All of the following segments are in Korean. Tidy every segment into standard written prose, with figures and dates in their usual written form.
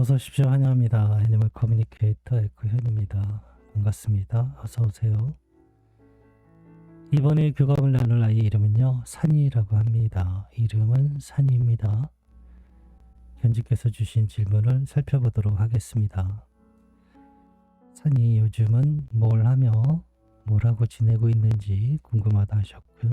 어서 오십시오. 환영합니다. 애니멀 커뮤니케이터 에코현입니다. 반갑습니다. 어서 오세요. 이번에 교감을 나눌 아이 이름은요, 산이라고 합니다. 이름은 산이입니다. 견지께서 주신 질문을 살펴보도록 하겠습니다. 산이 요즘은 뭘 하며 뭘 하고 지내고 있는지 궁금하다 하셨고요.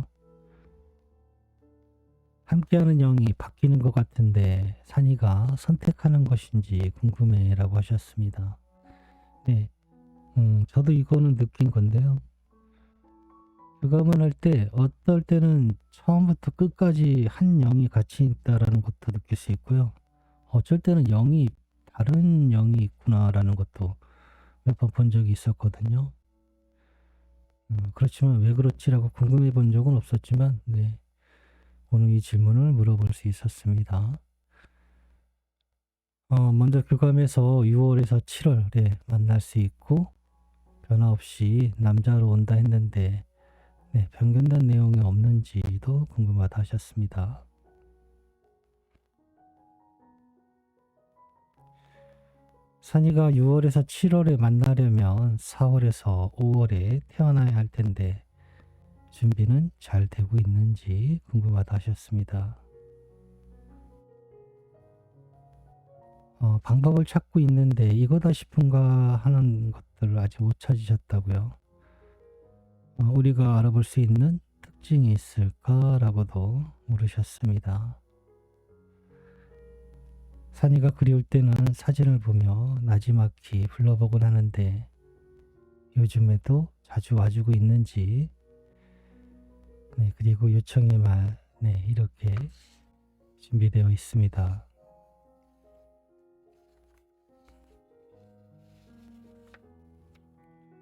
함께하는 영이 바뀌는 것 같은데 산이가 선택하는 것인지 궁금해라고 하셨습니다. 네, 저도 이거는 느낀 건데요. 교감을 할 때 어떨 때는 처음부터 끝까지 한 영이 같이 있다라는 것도 느낄 수 있고요. 어쩔 때는 영이 다른 영이 있구나라는 것도 몇 번 본 적이 있었거든요. 그렇지만 왜 그렇지라고 궁금해 본 적은 없었지만 네, 오늘 이 질문을 물어볼 수 있었습니다. 먼저 교감에서 6월에서 7월에 만날 수 있고 변화 없이 남자로 온다 했는데 네, 변경된 내용이 없는지도 궁금하다 하셨습니다. 산이가 6월에서 7월에 만나려면 4월에서 5월에 태어나야 할 텐데 준비는 잘 되고 있는지 궁금하다 하셨습니다. 방법을 찾고 있는데 이거다 싶은가 하는 것들을 아직 못 찾으셨다고요. 우리가 알아볼 수 있는 특징이 있을까라고도 물으셨습니다. 산이가 그리울 때는 사진을 보며 나지막히 불러보곤 하는데 요즘에도 자주 와주고 있는지 네, 그리고 요청의 말 네, 이렇게 준비되어 있습니다.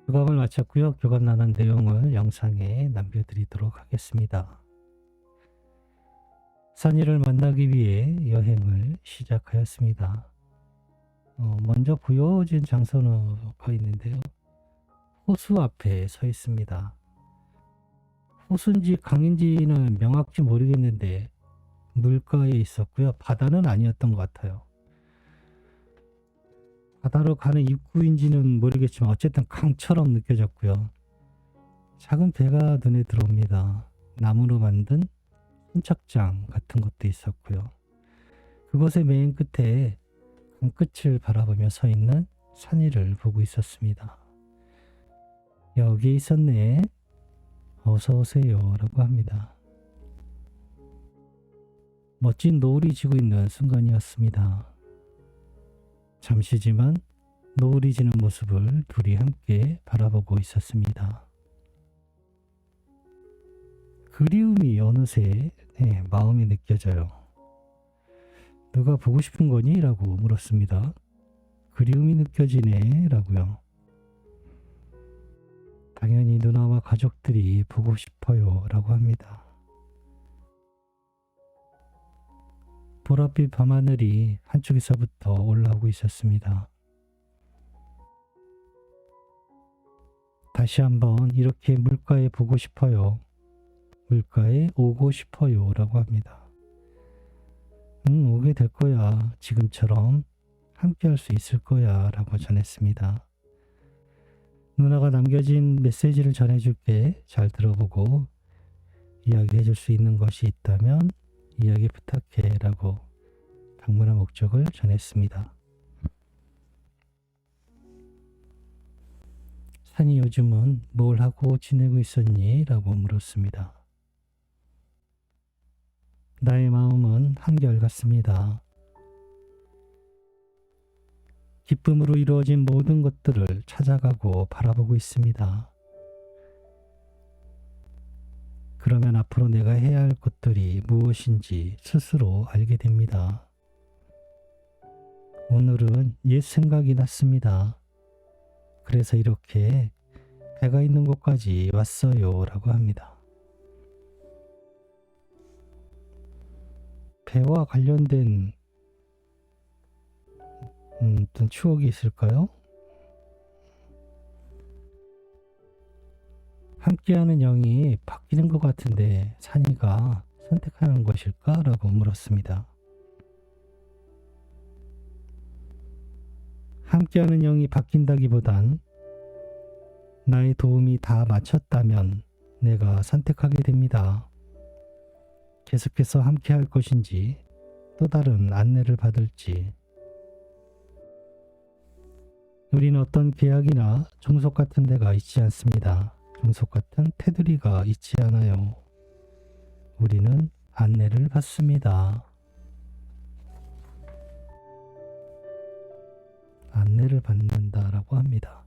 교감을 마쳤고요. 교감 나눈 내용을 영상에 남겨드리도록 하겠습니다. 산이를 만나기 위해 여행을 시작하였습니다. 먼저 보여진 장소가 있는데요. 호수 앞에 서 있습니다. 호수인지 강인지는 명확히 모르겠는데 물가에 있었고요. 바다는 아니었던 것 같아요. 바다로 가는 입구인지는 모르겠지만 어쨌든 강처럼 느껴졌고요. 작은 배가 눈에 들어옵니다. 나무로 만든 선착장 같은 것도 있었고요. 그곳의 맨 끝에 강 끝을 바라보며 서 있는 산이를 보고 있었습니다. 여기 있었네. 어서 오세요 라고 합니다. 멋진 노을이 지고 있는 순간이었습니다. 잠시지만 노을이 지는 모습을 둘이 함께 바라보고 있었습니다. 그리움이 어느새 마음이 느껴져요. 누가 보고 싶은 거니? 라고 물었습니다. 그리움이 느껴지네 라고요. 당연히 누나와 가족들이 보고 싶어요 라고 합니다. 보랏빛 밤하늘이 한쪽에서부터 올라오고 있었습니다. 다시 한번 이렇게 물가에 보고 싶어요. 물가에 오고 싶어요 라고 합니다. 오게 될 거야. 지금처럼 함께 할 수 있을 거야 라고 전했습니다. 누나가 남겨진 메시지를 전해줄게. 잘 들어보고 이야기해 줄 수 있는 것이 있다면 이야기 부탁해 라고 방문의 목적을 전했습니다. 산이 요즘은 뭘 하고 지내고 있었니? 라고 물었습니다. 나의 마음은 한결같습니다. 기쁨으로 이루어진 모든 것들을 찾아가고 바라보고 있습니다. 그러면 앞으로 내가 해야 할 것들이 무엇인지 스스로 알게 됩니다. 오늘은 옛 생각이 났습니다. 그래서 이렇게 배가 있는 곳까지 왔어요 라고 합니다. 배와 관련된 어떤 추억이 있을까요? 함께하는 영이 바뀌는 것 같은데 산이가 선택하는 것일까? 라고 물었습니다. 함께하는 영이 바뀐다기보단 나의 도움이 다 마쳤다면 내가 선택하게 됩니다. 계속해서 함께할 것인지 또 다른 안내를 받을지. 우리는 어떤 계약이나 종속 같은 데가 있지 않습니다. 종속 같은 테두리가 있지 않아요. 우리는 안내를 받습니다. 안내를 받는다라고 합니다.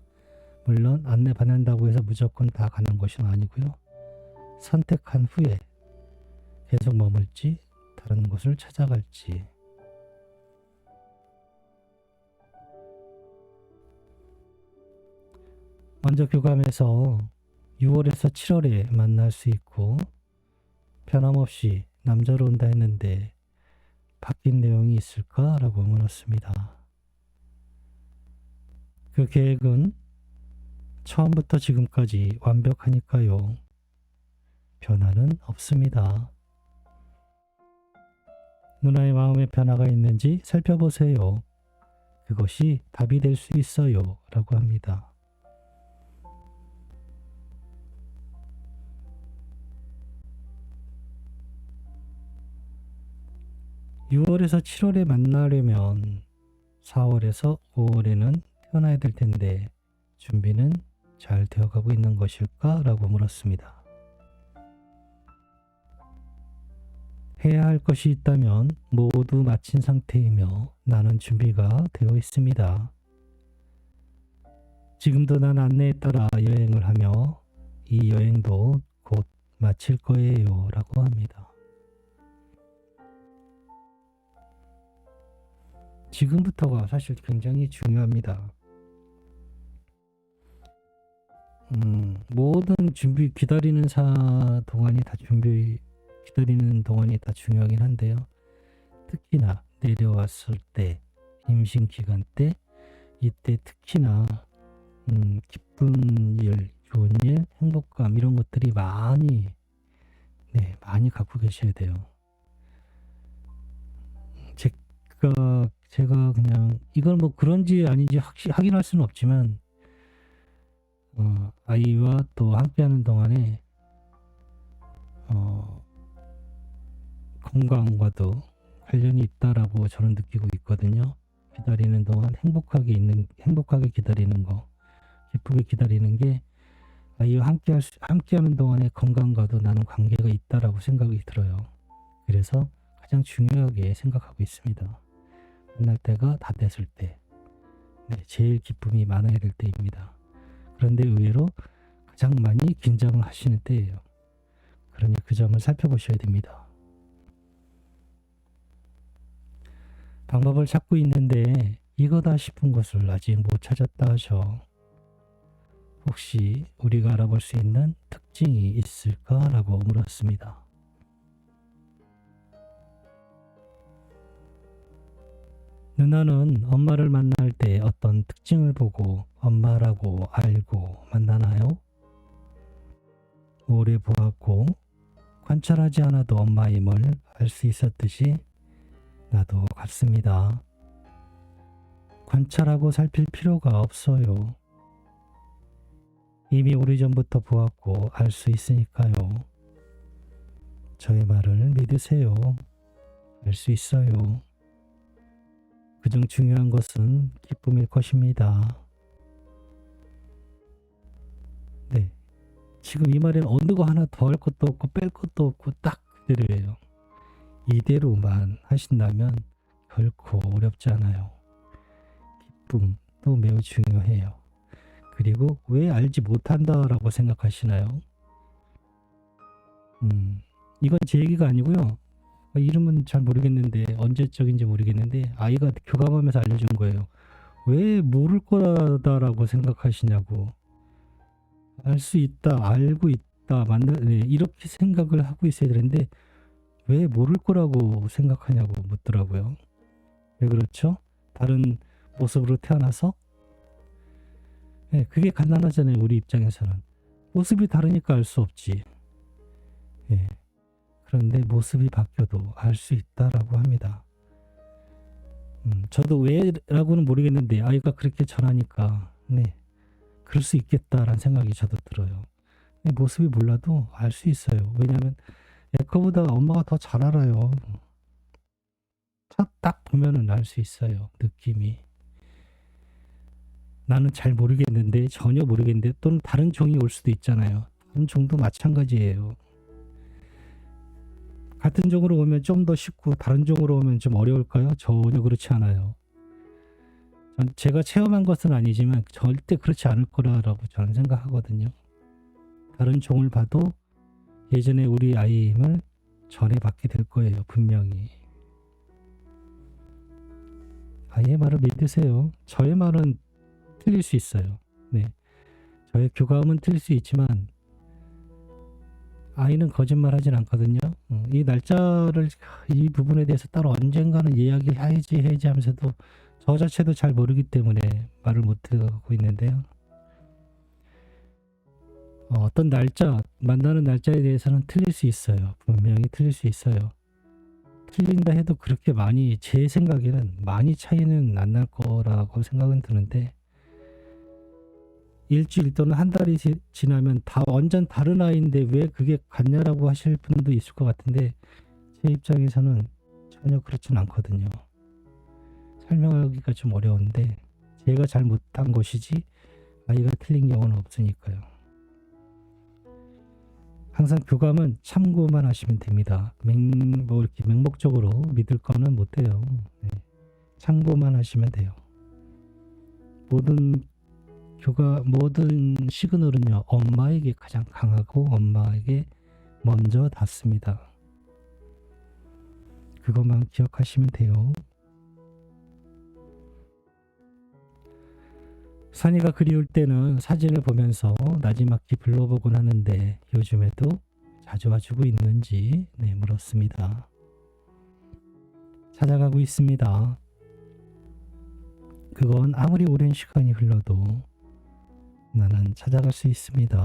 물론 안내 받는다고 해서 무조건 다 가는 것은 아니고요. 선택한 후에 계속 머물지 다른 곳을 찾아갈지. 먼저 교감에서 6월에서 7월에 만날 수 있고 변함없이 남자로 온다 했는데 바뀐 내용이 있을까라고 물었습니다. 그 계획은 처음부터 지금까지 완벽하니까요. 변화는 없습니다. 누나의 마음에 변화가 있는지 살펴보세요. 그것이 답이 될 수 있어요. 라고 합니다. (6월에서 7월에) 만나려면 4월에서 5월에는 태어나야 될 텐데 준비는 잘 되어가고 있는 것일까? 라고 물었습니다. 해야 할 것이 있다면 모두 마친 상태이며 나는 준비가 되어 있습니다. 지금도 난 안내에 따라 여행을 하며 이 여행도 곧 마칠 거예요. 라고 합니다. 지금부터가 사실 굉장히 중요합니다. 모든 준비 기다리는 동안이 다 기다리는 동안이 다 중요하긴 한데요. 특히나 내려왔을 때, 임신 기간 때, 이때 특히나 기쁜 일, 좋은 일, 행복감 이런 것들이 많이 갖고 계셔야 돼요. 제가 그냥 이걸 뭐 그런지 아닌지 확인할 수는 없지만 아이와 또 함께하는 동안에 건강과도 관련이 있다라고 저는 느끼고 있거든요. 기다리는 동안 행복하게 기다리는 거, 기쁘게 기다리는 게 아이와 함께하는 동안에 건강과도 나는 관계가 있다라고 생각이 들어요. 그래서 가장 중요하게 생각하고 있습니다. 만날 때가 다 됐을 때, 제일 기쁨이 많아야 될 때입니다. 그런데 의외로 가장 많이 긴장을 하시는 때예요. 그러니 그 점을 살펴보셔야 됩니다. 방법을 찾고 있는데 이거다 싶은 것을 아직 못 찾았다 하셔. 혹시 우리가 알아볼 수 있는 특징이 있을까라고 물었습니다. 누나는 엄마를 만날 때 어떤 특징을 보고 엄마라고 알고 만나나요? 오래 보았고 관찰하지 않아도 엄마임을 알 수 있었듯이 나도 같습니다. 관찰하고 살필 필요가 없어요. 이미 오래전부터 보았고 알 수 있으니까요. 저의 말을 믿으세요. 알 수 있어요. 그중 중요한 것은 기쁨일 것입니다. 지금 이 말에는 어느 거 하나 더 할 것도 없고 뺄 것도 없고 딱 그대로예요. 이대로만 하신다면 결코 어렵지 않아요. 기쁨도 매우 중요해요. 그리고 왜 알지 못한다라고 생각하시나요? 이건 제 얘기가 아니고요. 이름은 잘 모르겠는데 언제적인지 모르겠는데 아이가 교감하면서 알려준 거예요. 왜 모를 거다라고 생각하시냐고. 알 수 있다, 알고 있다, 이렇게 생각을 하고 있어야 되는데 왜 모를 거라고 생각하냐고 묻더라고요. 왜 그렇죠? 다른 모습으로 태어나서? 그게 간단하잖아요. 우리 입장에서는. 모습이 다르니까 알 수 없지. 그런데 모습이 바뀌어도 알 수 있다라고 합니다. 저도 왜라고는 모르겠는데 아이가 그렇게 전하니까 네, 그럴 수 있겠다라는 생각이 저도 들어요. 네, 모습이 몰라도 알 수 있어요. 왜냐하면 애커보다 엄마가 더 잘 알아요. 딱 보면은 알 수 있어요. 느낌이. 나는 잘 모르겠는데 전혀 모르겠는데 또는 다른 종이 올 수도 있잖아요. 다른 종도 마찬가지예요. 같은 종으로 오면 좀 더 쉽고 다른 종으로 오면 좀 어려울까요? 전혀 그렇지 않아요. 제가 체험한 것은 아니지만 절대 그렇지 않을 거라고 저는 생각하거든요. 다른 종을 봐도 예전에 우리 아이임을 전해받게 될 거예요. 분명히. 아이의 말을 믿으세요. 저의 말은 틀릴 수 있어요. 네, 저의 교감은 틀릴 수 있지만 아이는 거짓말하진 않거든요. 이 날짜를 이 부분에 대해서 따로 언젠가는 이야기해야지 하면서도 저 자체도 잘 모르기 때문에 말을 못하고 있는데요. 어떤 날짜, 만나는 날짜에 대해서는 틀릴 수 있어요. 분명히 틀릴 수 있어요. 틀린다 해도 그렇게 많이, 제 생각에는 많이 차이는 안 날 거라고 생각은 드는데 일주일 또는 한 달이 지나면 다 완전 다른 아이인데 왜 그게 같냐라고 하실 분도 있을 것 같은데 제 입장에서는 전혀 그렇진 않거든요. 설명하기가 좀 어려운데 제가 잘못한 것이지 아이가 틀린 경우는 없으니까요. 항상 교감은 참고만 하시면 됩니다. 이렇게 맹목적으로 믿을 거는 못 돼요. 네. 참고만 하시면 돼요. 모든 시그널은요, 엄마에게 가장 강하고 엄마에게 먼저 닿습니다. 그것만 기억하시면 돼요. 산이가 그리울 때는 사진을 보면서 나지막히 불러보곤 하는데 요즘에도 자주 와주고 있는지 물었습니다. 찾아가고 있습니다. 그건 아무리 오랜 시간이 흘러도 나는 찾아갈 수 있습니다.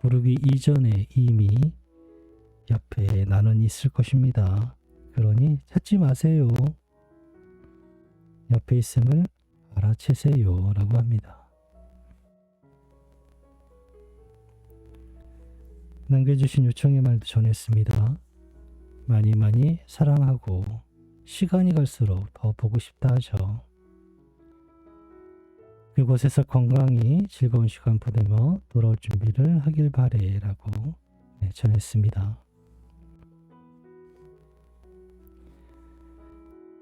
부르기 이전에 이미 옆에 나는 있을 것입니다. 그러니 찾지 마세요. 옆에 있음을 알아채세요 라고 합니다. 남겨주신 요청의 말도 전했습니다. 많이 많이 사랑하고 시간이 갈수록 더 보고 싶다 하죠. 그곳에서 건강히 즐거운 시간 보내며 돌아올 준비를 하길 바래 라고 전했습니다.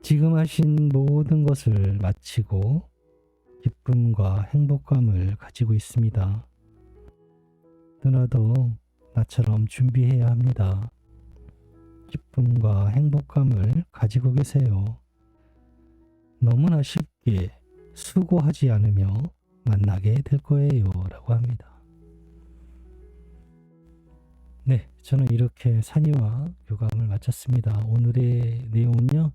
지금 하신 모든 것을 마치고 기쁨과 행복감을 가지고 있습니다. 누나도 나처럼 준비해야 합니다. 기쁨과 행복감을 가지고 계세요. 너무나 쉽게 수고하지 않으며 만나게 될 거예요 라고 합니다. 네, 저는 이렇게 산이와 교감을 마쳤습니다. 오늘의 내용은요,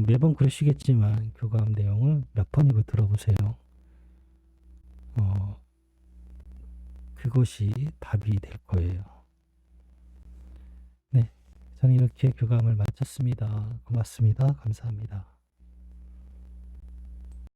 매번 그러시겠지만 교감 내용을 몇 번이고 들어보세요. 그것이 답이 될 거예요. 네, 저는 이렇게 교감을 마쳤습니다. 고맙습니다. 감사합니다.